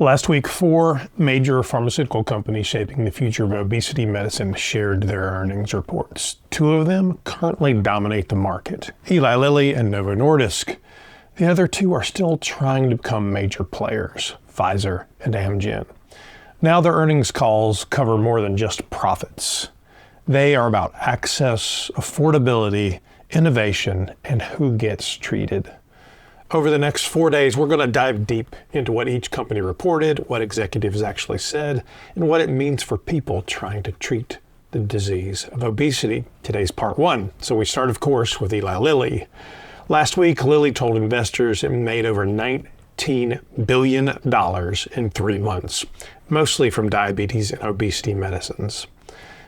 Last week, 4 major pharmaceutical companies shaping the future of obesity medicine shared their earnings reports. 2 of them currently dominate the market, Eli Lilly and Novo Nordisk. The other 2 are still trying to become major players, Pfizer and Amgen. Now their earnings calls cover more than just profits. They are about access, affordability, innovation, and who gets treated. Over the next 4 days, we're going to dive deep into what each company reported, what executives actually said, and what it means for people trying to treat the disease of obesity. Today's part 1. So we start, of course, with Eli Lilly. Last week, Lilly told investors it made over $19 billion in 3 months, mostly from diabetes and obesity medicines.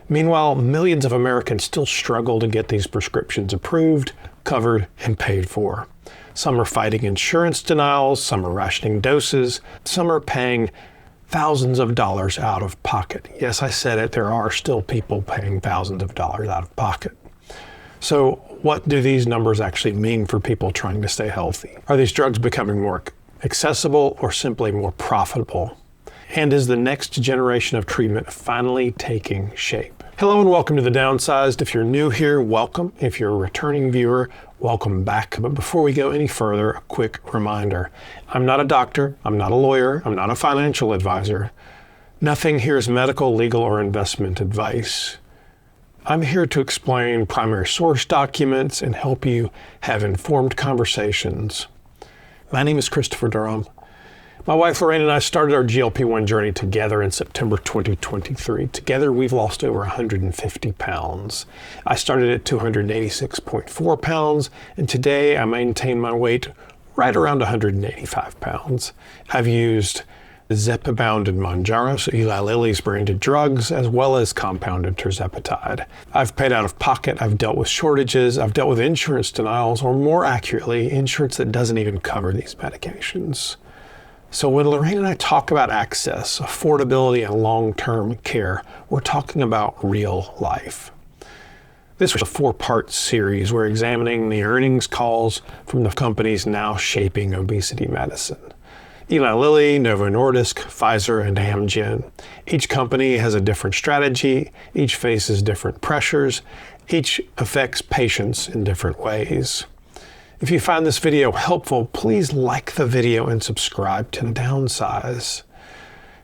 Meanwhile, millions of Americans still struggle to get these prescriptions approved, covered, and paid for. Some are fighting insurance denials, some are rationing doses, some are paying thousands of dollars out of pocket. Yes, I said it, there are still people paying thousands of dollars out of pocket. So what do these numbers actually mean for people trying to stay healthy? Are these drugs becoming more accessible or simply more profitable? And is the next generation of treatment finally taking shape? Hello and welcome to the Downsized. If you're new here, welcome. If you're a returning viewer, welcome back. But before we go any further, a quick reminder. I'm not a doctor, I'm not a lawyer, I'm not a financial advisor. Nothing here is medical, legal, or investment advice. I'm here to explain primary source documents and help you have informed conversations. My name is Christopher Durham. My wife Lorraine and I started our GLP-1 journey together in September 2023. Together, we've lost over 150 pounds. I started at 286.4 pounds, and today I maintain my weight right around 185 pounds. I've used Zepbound and Mounjaro, so Eli Lilly's branded drugs, as well as compounded Tirzepatide. I've paid out of pocket, I've dealt with shortages, I've dealt with insurance denials, or more accurately, insurance that doesn't even cover these medications. So when Lorraine and I talk about access, affordability, and long-term care, we're talking about real life. This was a 4-part series. We're examining the earnings calls from the companies now shaping obesity medicine. Eli Lilly, Novo Nordisk, Pfizer, and Amgen. Each company has a different strategy, each faces different pressures, each affects patients in different ways. If you find this video helpful, please like the video and subscribe to Downsized.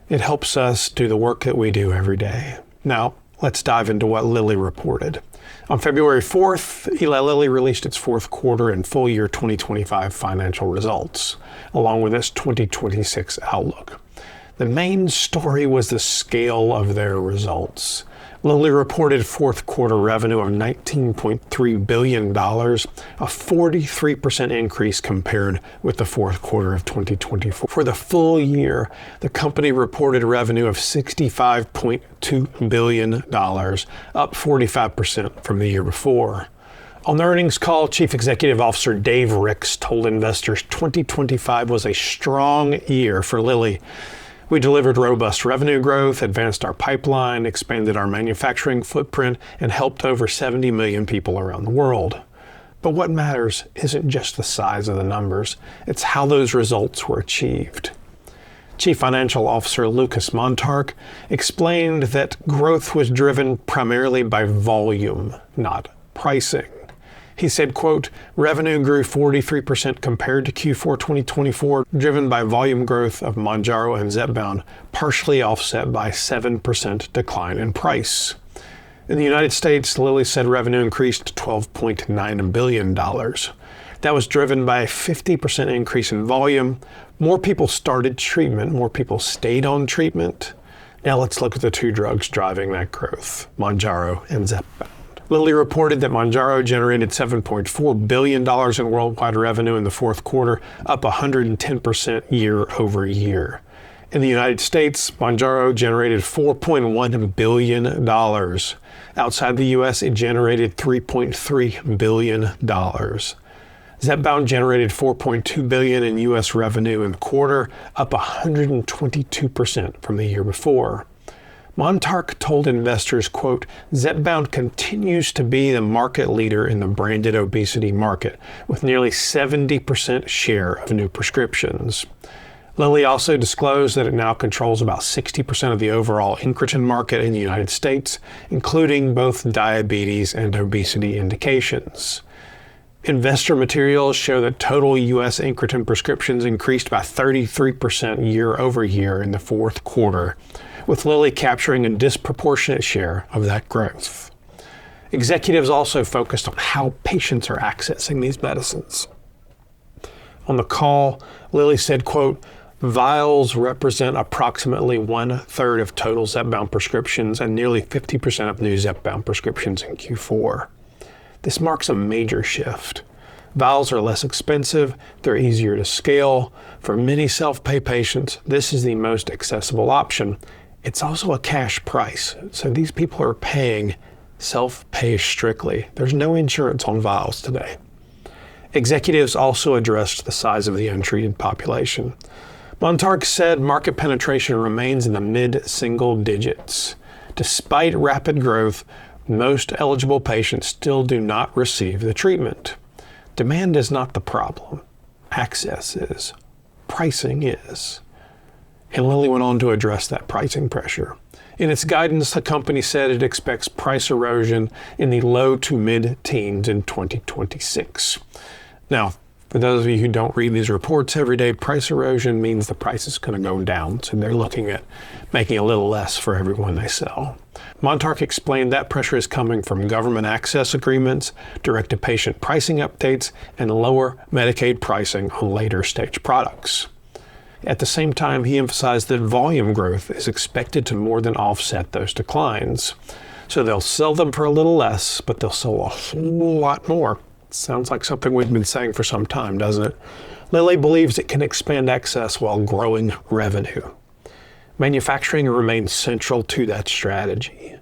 It helps us do the work that we do every day. Now, let's dive into what Lilly reported. On February 4th, Eli Lilly released its 4th quarter and full year 2025 financial results, along with its 2026 outlook. The main story was the scale of their results. Lilly reported 4th quarter revenue of $19.3 billion, a 43% increase compared with the 4th quarter of 2024. For the full year, the company reported revenue of $65.2 billion, up 45% from the year before. On the earnings call, Chief Executive Officer Dave Ricks told investors 2025 was a strong year for Lilly. We delivered robust revenue growth, advanced our pipeline, expanded our manufacturing footprint, and helped over 70 million people around the world. But what matters isn't just the size of the numbers, it's how those results were achieved. Chief Financial Officer Lucas Montarch explained that growth was driven primarily by volume, not pricing. He said, quote, revenue grew 43% compared to Q4 2024, driven by volume growth of Mounjaro and Zepbound, partially offset by 7% decline in price. In the United States, Lilly said revenue increased to $12.9 billion. That was driven by a 50% increase in volume. More people started treatment, more people stayed on treatment. Now let's look at the 2 drugs driving that growth, Mounjaro and Zepbound. Lilly reported that Mounjaro generated $7.4 billion in worldwide revenue in the 4th quarter, up 110% year over year. In the United States, Mounjaro generated $4.1 billion. Outside the U.S., it generated $3.3 billion. Zepbound generated $4.2 billion in U.S. revenue in the quarter, up 122% from the year before. Montarch told investors, quote, Zepbound continues to be the market leader in the branded obesity market, with nearly 70% share of new prescriptions. Lilly also disclosed that it now controls about 60% of the overall incretin market in the United States, including both diabetes and obesity indications. Investor materials show that total U.S. incretin prescriptions increased by 33% year over year in the fourth quarter, with Lilly capturing a disproportionate share of that growth. Executives also focused on how patients are accessing these medicines. On the call, Lilly said, quote, "Vials represent approximately 1/3 of total Zepbound prescriptions and nearly 50% of new Zepbound prescriptions in Q4. This marks a major shift. Vials are less expensive, they're easier to scale. For many self-pay patients, this is the most accessible option. It's also a cash price, so these people are paying self-pay strictly. There's no insurance on vials today." Executives also addressed the size of the untreated population. Montarch said market penetration remains in the mid-single digits. Despite rapid growth, most eligible patients still do not receive the treatment. Demand is not the problem. Access is. Pricing is. And Lilly went on to address that pricing pressure. In its guidance, the company said it expects price erosion in the low to mid-teens in 2026. Now, for those of you who don't read these reports every day, price erosion means the price is going to go down. So they're looking at making a little less for everyone they sell. Montarch explained that pressure is coming from government access agreements, direct-to-patient pricing updates, and lower Medicaid pricing on later-stage products. At the same time, he emphasized that volume growth is expected to more than offset those declines. So they'll sell them for a little less, but they'll sell a whole lot more. Sounds like something we've been saying for some time, doesn't it? Lilly believes it can expand access while growing revenue. Manufacturing remains central to that strategy.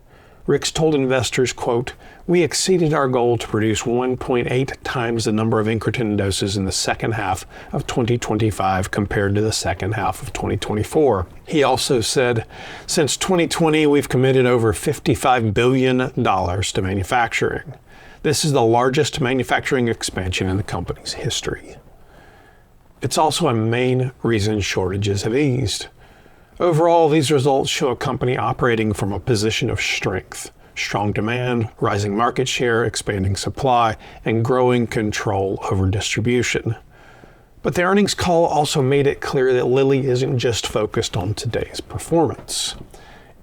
Ricks told investors, quote, "We exceeded our goal to produce 1.8 times the number of incretin doses in the second half of 2025 compared to the second half of 2024. He also said, "Since 2020, we've committed over $55 billion to manufacturing. This is the largest manufacturing expansion in the company's history." It's also a main reason shortages have eased. Overall, these results show a company operating from a position of strength: strong demand, rising market share, expanding supply, and growing control over distribution. But the earnings call also made it clear that Lilly isn't just focused on today's performance.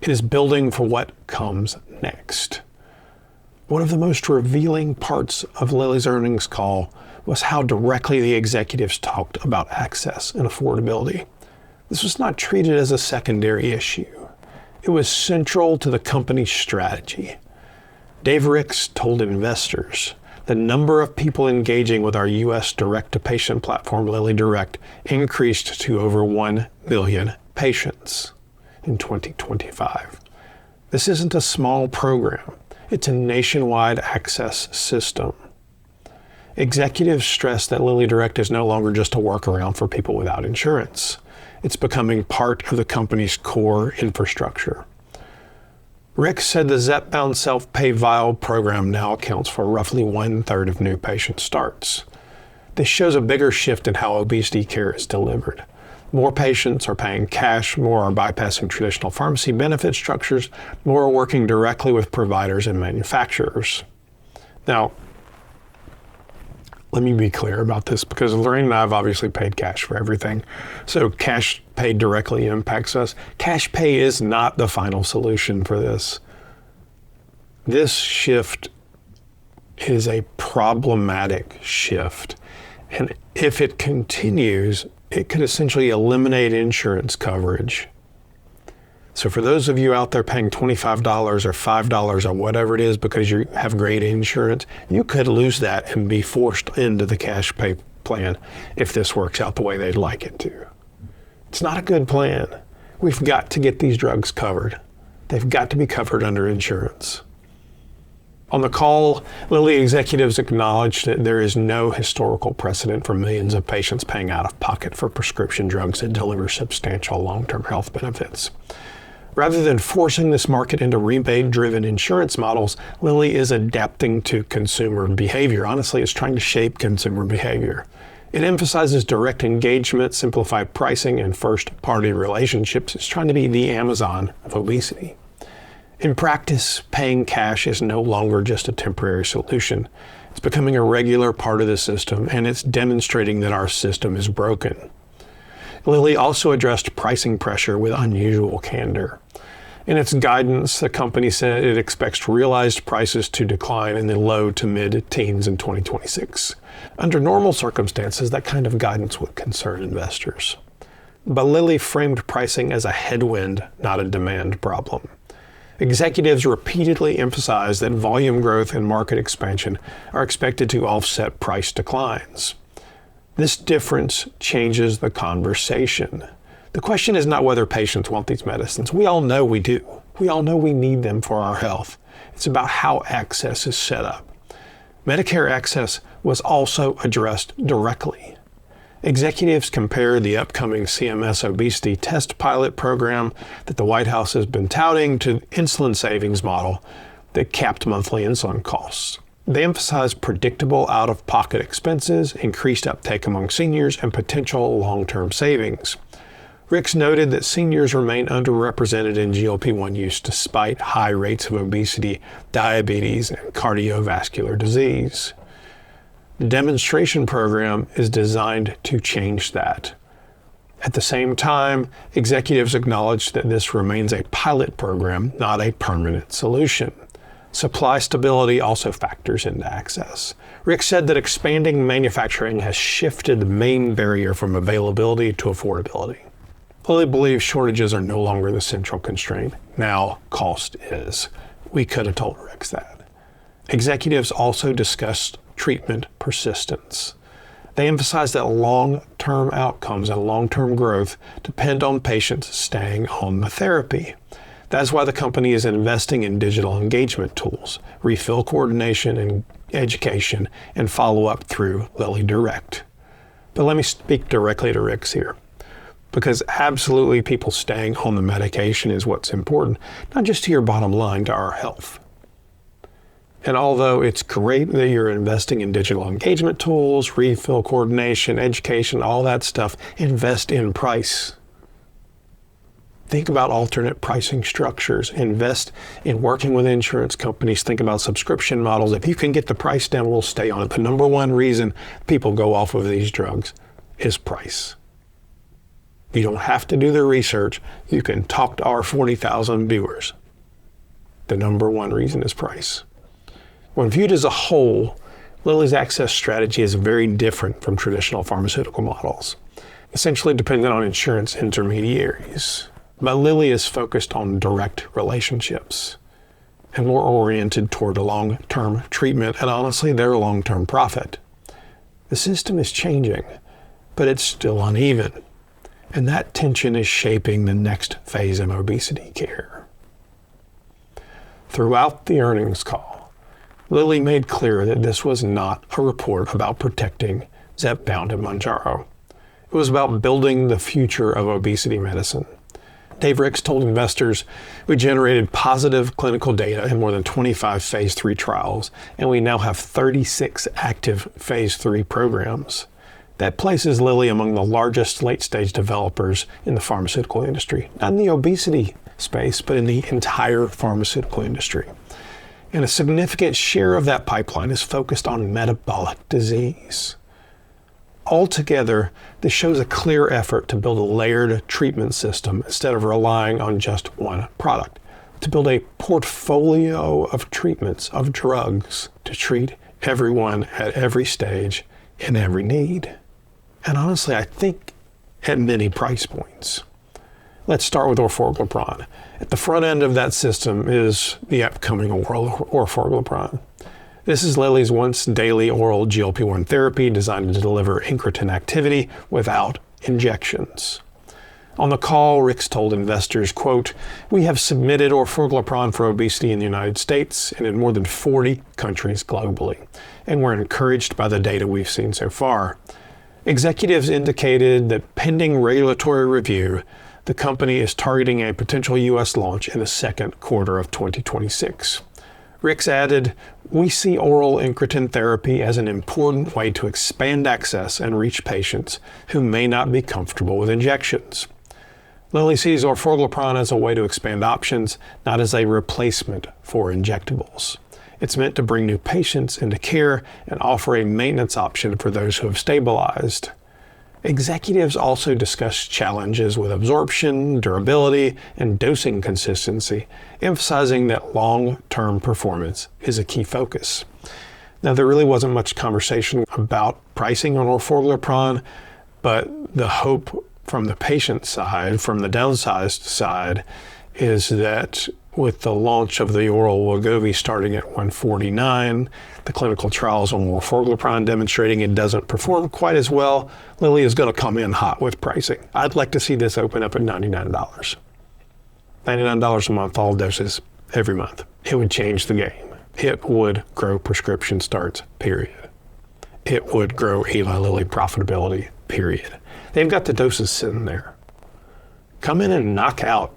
It is building for what comes next. One of the most revealing parts of Lilly's earnings call was how directly the executives talked about access and affordability. This was not treated as a secondary issue. It was central to the company's strategy. Dave Ricks told investors, "The number of people engaging with our U.S. direct-to-patient platform, LillyDirect, increased to over 1 million patients in 2025. This isn't a small program. It's a nationwide access system." Executives stress that LillyDirect is no longer just a workaround for people without insurance. It's becoming part of the company's core infrastructure. Rick said the Zepbound self-pay vial program now accounts for roughly 1/3 of new patient starts. This shows a bigger shift in how obesity care is delivered. More patients are paying cash, more are bypassing traditional pharmacy benefit structures, more are working directly with providers and manufacturers. Now, let me be clear about this, because Lorraine and I have obviously paid cash for everything. So cash paid directly impacts us. Cash pay is not the final solution for this. This shift is a problematic shift. And if it continues, it could essentially eliminate insurance coverage. So for those of you out there paying $25 or $5 or whatever it is because you have great insurance, you could lose that and be forced into the cash pay plan if this works out the way they'd like it to. It's not a good plan. We've got to get these drugs covered. They've got to be covered under insurance. On the call, Lilly executives acknowledged that there is no historical precedent for millions of patients paying out of pocket for prescription drugs that deliver substantial long-term health benefits. Rather than forcing this market into rebate-driven insurance models, Lilly is adapting to consumer behavior. Honestly, it's trying to shape consumer behavior. It emphasizes direct engagement, simplified pricing, and first-party relationships. It's trying to be the Amazon of obesity. In practice, paying cash is no longer just a temporary solution. It's becoming a regular part of the system, and it's demonstrating that our system is broken. Lilly also addressed pricing pressure with unusual candor. In its guidance, the company said it expects realized prices to decline in the low to mid-teens in 2026. Under normal circumstances, that kind of guidance would concern investors. But Lilly framed pricing as a headwind, not a demand problem. Executives repeatedly emphasized that volume growth and market expansion are expected to offset price declines. This difference changes the conversation. The question is not whether patients want these medicines. We all know we do. We all know we need them for our health. It's about how access is set up. Medicare access was also addressed directly. Executives compare the upcoming CMS obesity test pilot program that the White House has been touting to the insulin savings model that capped monthly insulin costs. They emphasize predictable out-of-pocket expenses, increased uptake among seniors, and potential long-term savings. Ricks noted that seniors remain underrepresented in GLP-1 use despite high rates of obesity, diabetes, and cardiovascular disease. The demonstration program is designed to change that. At the same time, executives acknowledge that this remains a pilot program, not a permanent solution. Supply stability also factors into access. Rick said that expanding manufacturing has shifted the main barrier from availability to affordability. Lilly believes shortages are no longer the central constraint. Now, cost is. We could have told Ricks that. Executives also discussed treatment persistence. They emphasized that long-term outcomes and long-term growth depend on patients staying on the therapy. That's why the company is investing in digital engagement tools, refill coordination and education, and follow-up through LillyDirect. But let me speak directly to Ricks here, because absolutely people staying on the medication is what's important, not just to your bottom line, to our health. And although it's great that you're investing in digital engagement tools, refill coordination, education, all that stuff, invest in price. Think about alternate pricing structures. Invest in working with insurance companies. Think about subscription models. If you can get the price down, we'll stay on it. The number one reason people go off of these drugs is price. You don't have to do the research. You can talk to our 40,000 viewers. The number one reason is price. When viewed as a whole, Lilly's access strategy is very different from traditional pharmaceutical models, essentially dependent on insurance intermediaries. But Lilly is focused on direct relationships and more oriented toward a long-term treatment and honestly their long-term profit. The system is changing, but it's still uneven. And that tension is shaping the next phase of obesity care. Throughout the earnings call, Lilly made clear that this was not a report about protecting Zepbound and Mounjaro. It was about building the future of obesity medicine. Dave Ricks told investors, we generated positive clinical data in more than 25 phase 3 trials, and we now have 36 active phase 3 programs. That places Lilly among the largest late-stage developers in the pharmaceutical industry, not in the obesity space, but in the entire pharmaceutical industry. And a significant share of that pipeline is focused on metabolic disease. Altogether, this shows a clear effort to build a layered treatment system instead of relying on just one product, to build a portfolio of treatments, of drugs, to treat everyone at every stage and every need. And honestly, I think at many price points. Let's start with Orforglipron. At the front end of that system is the upcoming oral Orforglipron. This is Lilly's once-daily oral GLP-1 therapy designed to deliver incretin activity without injections. On the call, Ricks told investors, quote, we have submitted Orforglipron for obesity in the United States and in more than 40 countries globally, and we're encouraged by the data we've seen so far. Executives indicated that pending regulatory review, the company is targeting a potential U.S. launch in the second quarter of 2026. Ricks added, "We see oral incretin therapy as an important way to expand access and reach patients who may not be comfortable with injections. Lilly sees Orforglipron as a way to expand options, not as a replacement for injectables. It's meant to bring new patients into care and offer a maintenance option for those who have stabilized." Executives also discussed challenges with absorption, durability, and dosing consistency, emphasizing that long-term performance is a key focus. Now, there really wasn't much conversation about pricing on Orforglipron, but the hope from the patient side, from the Downsized side, is that with the launch of the oral Wegovy starting at $149, the clinical trials on Orforglipron demonstrating it doesn't perform quite as well, Lilly is going to come in hot with pricing. I'd like to see this open up at $99. $99 a month, all doses, every month. It would change the game. It would grow prescription starts, period. It would grow Eli Lilly profitability, period. They've got the doses sitting there. Come in and knock out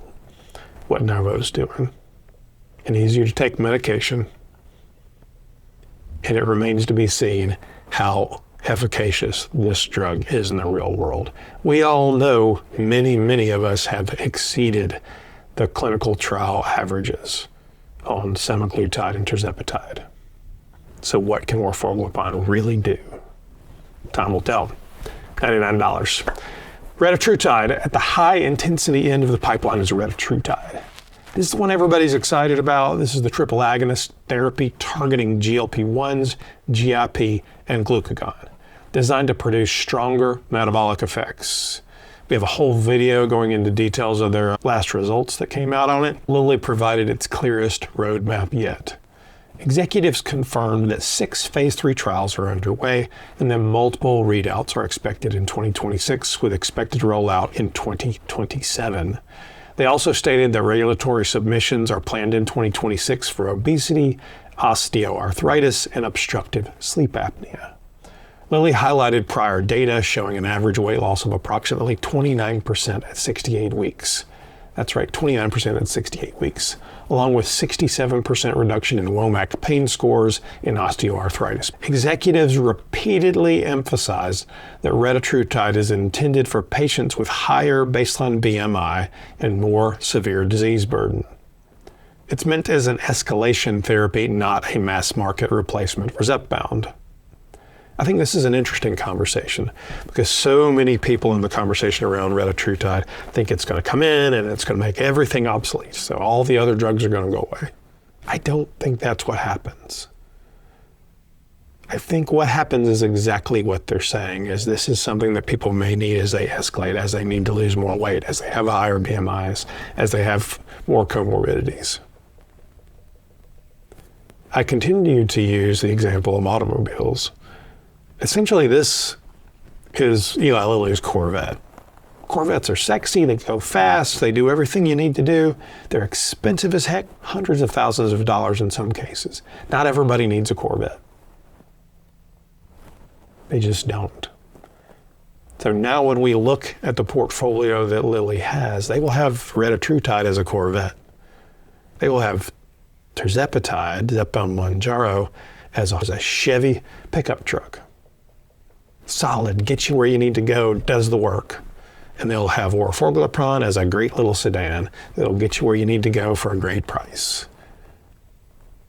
what Novo's doing. An easier to take medication. And it remains to be seen how efficacious this drug is in the real world. We all know many of us have exceeded the clinical trial averages on semaglutide and Tirzepatide. So what can Orforglipron really do? Time will tell. $99. Retatrutide, at the high intensity end of the pipeline, is Retatrutide. This is the one everybody's excited about. This is the triple agonist therapy targeting GLP-1s, GIP, and glucagon, designed to produce stronger metabolic effects. We have a whole video going into details of their last results that came out on it. Lilly provided its clearest roadmap yet. Executives confirmed that 6 phase 3 trials are underway and that multiple readouts are expected in 2026 with expected rollout in 2027. They also stated that regulatory submissions are planned in 2026 for obesity, osteoarthritis, and obstructive sleep apnea. Lilly highlighted prior data showing an average weight loss of approximately 29% at 68 weeks. That's right, 29% at 68 weeks, along with 67% reduction in WOMAC pain scores in osteoarthritis. Executives repeatedly emphasized that Retatrutide is intended for patients with higher baseline BMI and more severe disease burden. It's meant as an escalation therapy, not a mass market replacement for Zepbound. I think this is an interesting conversation because so many people in the conversation around Retatrutide think it's going to come in and it's going to make everything obsolete. So all the other drugs are going to go away. I don't think that's what happens. I think what happens is exactly what they're saying, is this is something that people may need as they escalate, as they need to lose more weight, as they have higher BMIs, as they have more comorbidities. I continue to use the example of automobiles. Essentially, this is Eli Lilly's Corvette. Corvettes are sexy, they go fast, they do everything you need to do. They're expensive as heck, hundreds of thousands of dollars in some cases. Not everybody needs a Corvette. They just don't. So now when we look at the portfolio that Lilly has, they will have Retatrutide as a Corvette. They will have Tirzepatide, Zepbound Mounjaro, as a Chevy pickup truck. Solid, gets you where you need to go, does the work. And they'll have Orforglipron as a great little sedan that'll get you where you need to go for a great price.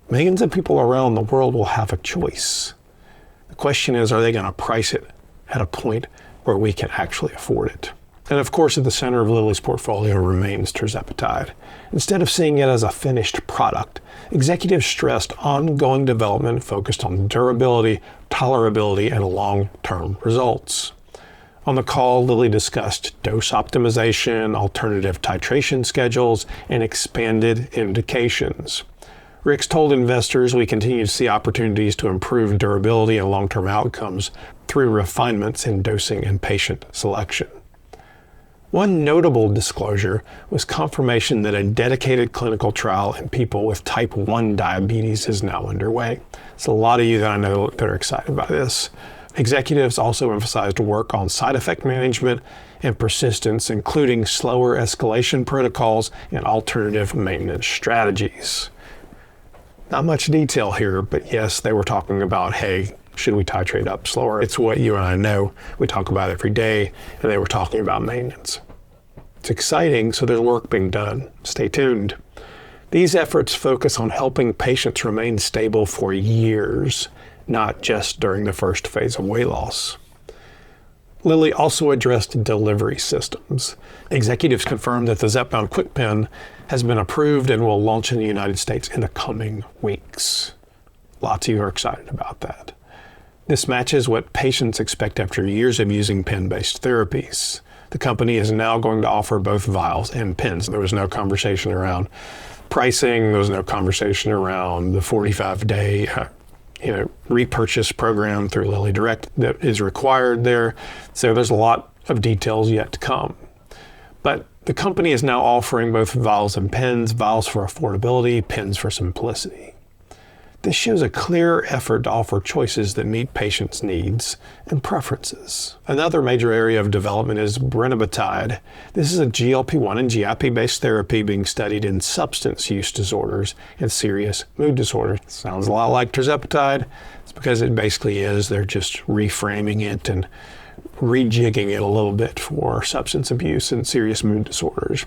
Millions of people around the world will have a choice. The question is, are they going to price it at a point where we can actually afford it? And of course, at the center of Lilly's portfolio remains Tirzepatide. Instead of seeing it as a finished product, executives stressed ongoing development focused on durability, tolerability, and long-term results. On the call, Lilly discussed dose optimization, alternative titration schedules, and expanded indications. Ricks told investors we continue to see opportunities to improve durability and long-term outcomes through refinements in dosing and patient selection. One notable disclosure was confirmation that a dedicated clinical trial in people with type 1 diabetes is now underway. There's a lot of you that I know that are excited by this. Executives also emphasized work on side effect management and persistence, including slower escalation protocols and alternative maintenance strategies. Not much detail here, but yes, they were talking about, hey, should we titrate up slower? It's what you and I know. We talk about every day, and they were talking about maintenance. It's exciting, so there's work being done. Stay tuned. These efforts focus on helping patients remain stable for years, not just during the first phase of weight loss. Lilly also addressed delivery systems. Executives confirmed that the Zepbound KwikPen has been approved and will launch in the United States in the coming weeks. Lots of you are excited about that. This matches what patients expect after years of using pen-based therapies. The company is now going to offer both vials and pens. There was no conversation around pricing. There was no conversation around the 45-day repurchase program through LillyDirect that is required there. So there's a lot of details yet to come. But the company is now offering both vials and pens, vials for affordability, pens for simplicity. This shows a clear effort to offer choices that meet patients' needs and preferences. Another major area of development is Retatrutide. This is a GLP-1 and GIP-based therapy being studied in substance use disorders and serious mood disorders. Sounds a lot like Tirzepatide. It's because it basically is. They're just reframing it and rejigging it a little bit for substance abuse and serious mood disorders.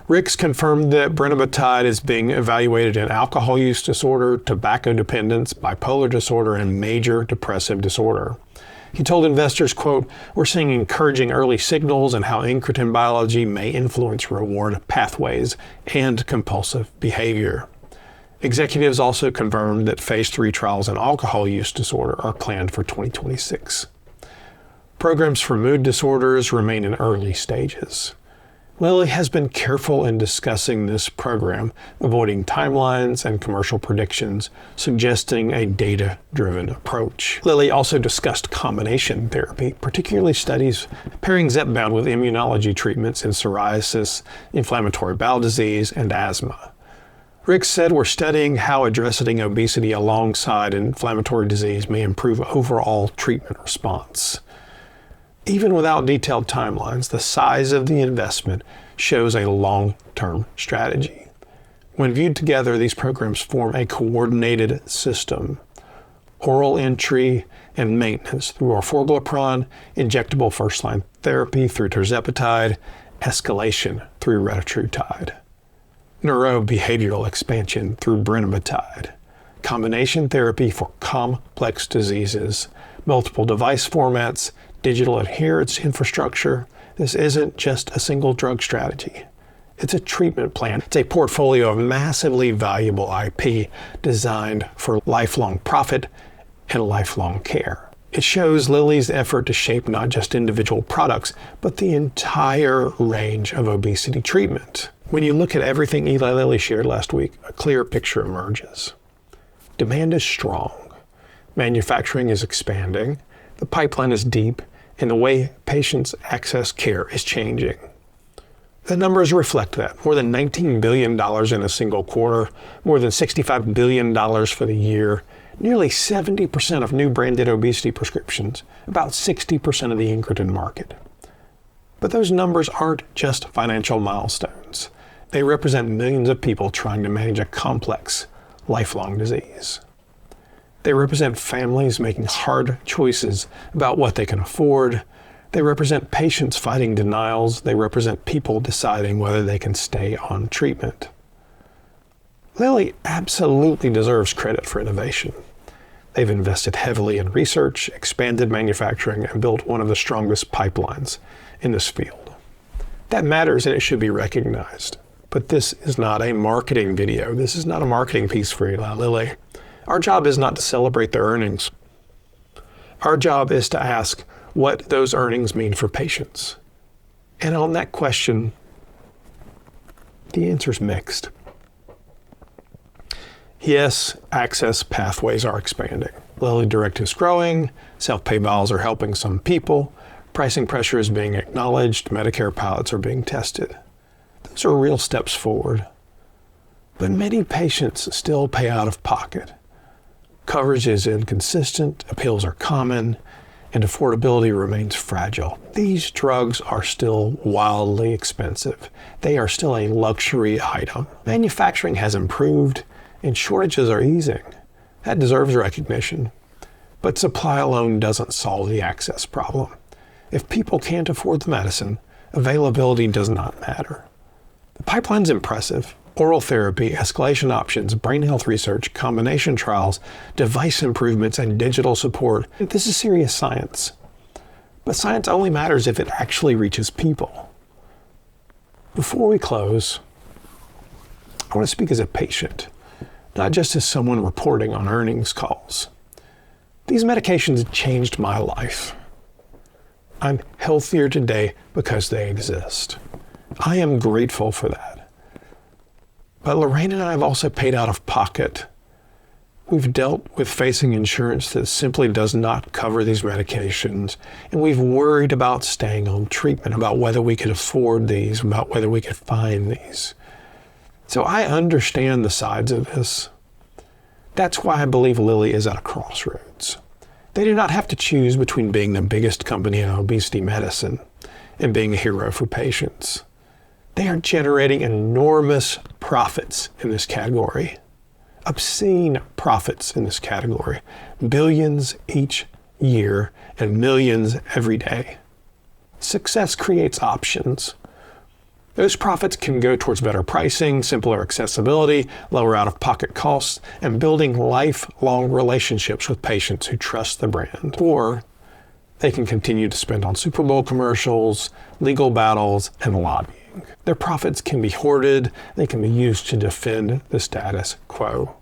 Rick's confirmed that Retatrutide is being evaluated in alcohol use disorder, tobacco dependence, bipolar disorder, and major depressive disorder. He told investors, quote, "We're seeing encouraging early signals in how incretin biology may influence reward pathways and compulsive behavior." Executives also confirmed that phase 3 trials in alcohol use disorder are planned for 2026. Programs for mood disorders remain in early stages. Lilly has been careful in discussing this program, avoiding timelines and commercial predictions, suggesting a data-driven approach. Lilly also discussed combination therapy, particularly studies pairing Zepbound with immunology treatments in psoriasis, inflammatory bowel disease, and asthma. Rick said, "We're studying how addressing obesity alongside inflammatory disease may improve overall treatment response." Even without detailed timelines, the size of the investment shows a long-term strategy. When viewed together, these programs form a coordinated system. Oral entry and maintenance through Orforglipron, injectable first-line therapy through Tirzepatide, escalation through Retatrutide, neurobehavioral expansion through Retatrutide, combination therapy for complex diseases, multiple device formats, digital adherence infrastructure. This isn't just a single drug strategy. It's a treatment plan. It's a portfolio of massively valuable IP designed for lifelong profit and lifelong care. It shows Lilly's effort to shape not just individual products, but the entire range of obesity treatment. When you look at everything Eli Lilly shared last week, a clear picture emerges. Demand is strong. Manufacturing is expanding. The pipeline is deep, and the way patients access care is changing. The numbers reflect that. More than $19 billion in a single quarter, more than $65 billion for the year, nearly 70% of new branded obesity prescriptions, about 60% of the incretin market. But those numbers aren't just financial milestones. They represent millions of people trying to manage a complex, lifelong disease. They represent families making hard choices about what they can afford. They represent patients fighting denials. They represent people deciding whether they can stay on treatment. Lilly absolutely deserves credit for innovation. They've invested heavily in research, expanded manufacturing, and built one of the strongest pipelines in this field. That matters, and it should be recognized. But this is not a marketing video. This is not a marketing piece for Eli Lilly. Our job is not to celebrate their earnings. Our job is to ask what those earnings mean for patients. And on that question, the answer's mixed. Yes, access pathways are expanding. LillyDirect is growing, self-pay vials are helping some people, pricing pressure is being acknowledged, Medicare pilots are being tested. Those are real steps forward. But many patients still pay out of pocket. Coverage is inconsistent, appeals are common, and affordability remains fragile. These drugs are still wildly expensive. They are still a luxury item. Manufacturing has improved, and shortages are easing. That deserves recognition. But supply alone doesn't solve the access problem. If people can't afford the medicine, availability does not matter. The pipeline's impressive. Oral therapy, escalation options, brain health research, combination trials, device improvements, and digital support. This is serious science. But science only matters if it actually reaches people. Before we close, I want to speak as a patient, not just as someone reporting on earnings calls. These medications changed my life. I'm healthier today because they exist. I am grateful for that. But Lorraine and I have also paid out of pocket. We've dealt with facing insurance that simply does not cover these medications, and we've worried about staying on treatment, about whether we could afford these, about whether we could find these. So I understand the sides of this. That's why I believe Lilly is at a crossroads. They do not have to choose between being the biggest company in obesity medicine and being a hero for patients. They are generating enormous profits in this category. Obscene profits in this category. Billions each year and millions every day. Success creates options. Those profits can go towards better pricing, simpler accessibility, lower out-of-pocket costs, and building lifelong relationships with patients who trust the brand. Or they can continue to spend on Super Bowl commercials, legal battles, and lobbying. Their profits can be hoarded. They can be used to defend the status quo.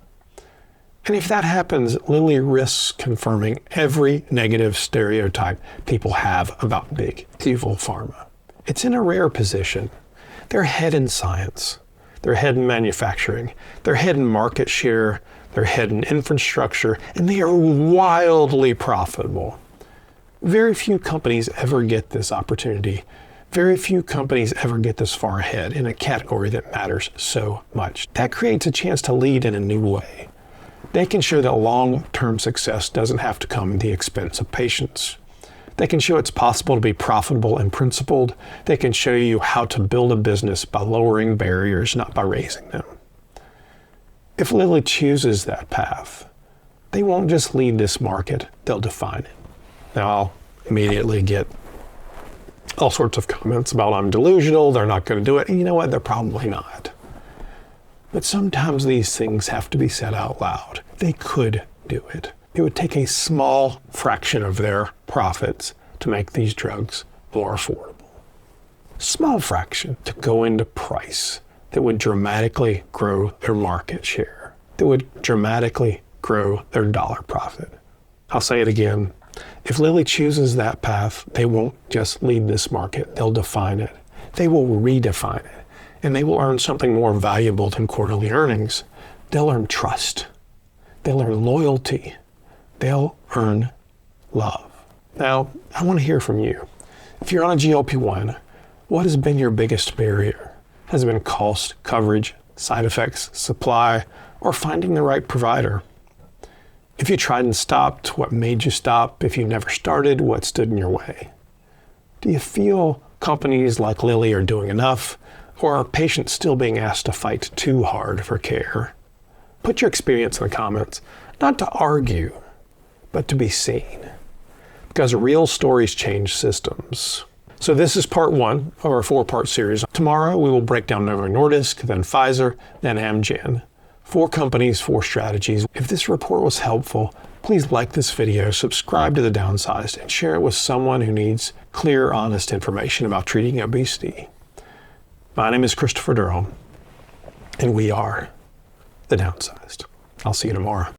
And if that happens, Lilly risks confirming every negative stereotype people have about big, evil pharma. It's in a rare position. They're ahead in science. They're ahead in manufacturing. They're ahead in market share. They're ahead in infrastructure. And they are wildly profitable. Very few companies ever get this opportunity. Very few companies ever get this far ahead in a category that matters so much. That creates a chance to lead in a new way. They can show that long-term success doesn't have to come at the expense of patients. They can show it's possible to be profitable and principled. They can show you how to build a business by lowering barriers, not by raising them. If Lilly chooses that path, they won't just lead this market, they'll define it. Now, I'll immediately get all sorts of comments about I'm delusional, they're not going to do it. And you know what? They're probably not. But sometimes these things have to be said out loud. They could do it. It would take a small fraction of their profits to make these drugs more affordable. Small fraction to go into price that would dramatically grow their market share, that would dramatically grow their dollar profit. I'll say it again. If Lilly chooses that path, they won't just lead this market, they'll define it. They will redefine it, and they will earn something more valuable than quarterly earnings. They'll earn trust. They'll earn loyalty. They'll earn love. Now, I want to hear from you. If you're on a GLP-1, what has been your biggest barrier? Has it been cost, coverage, side effects, supply, or finding the right provider? If you tried and stopped, what made you stop? If you never started, what stood in your way? Do you feel companies like Lilly are doing enough, or are patients still being asked to fight too hard for care? Put your experience in the comments, not to argue, but to be seen. Because real stories change systems. So this is part 1 of our 4-part series. Tomorrow we will break down Novo Nordisk, then Pfizer, then Amgen. 4 companies, 4 strategies. If this report was helpful, please like this video, subscribe to the Downsized, and share it with someone who needs clear, honest information about treating obesity. My name is Christopher Durham, and we are the Downsized. I'll see you tomorrow.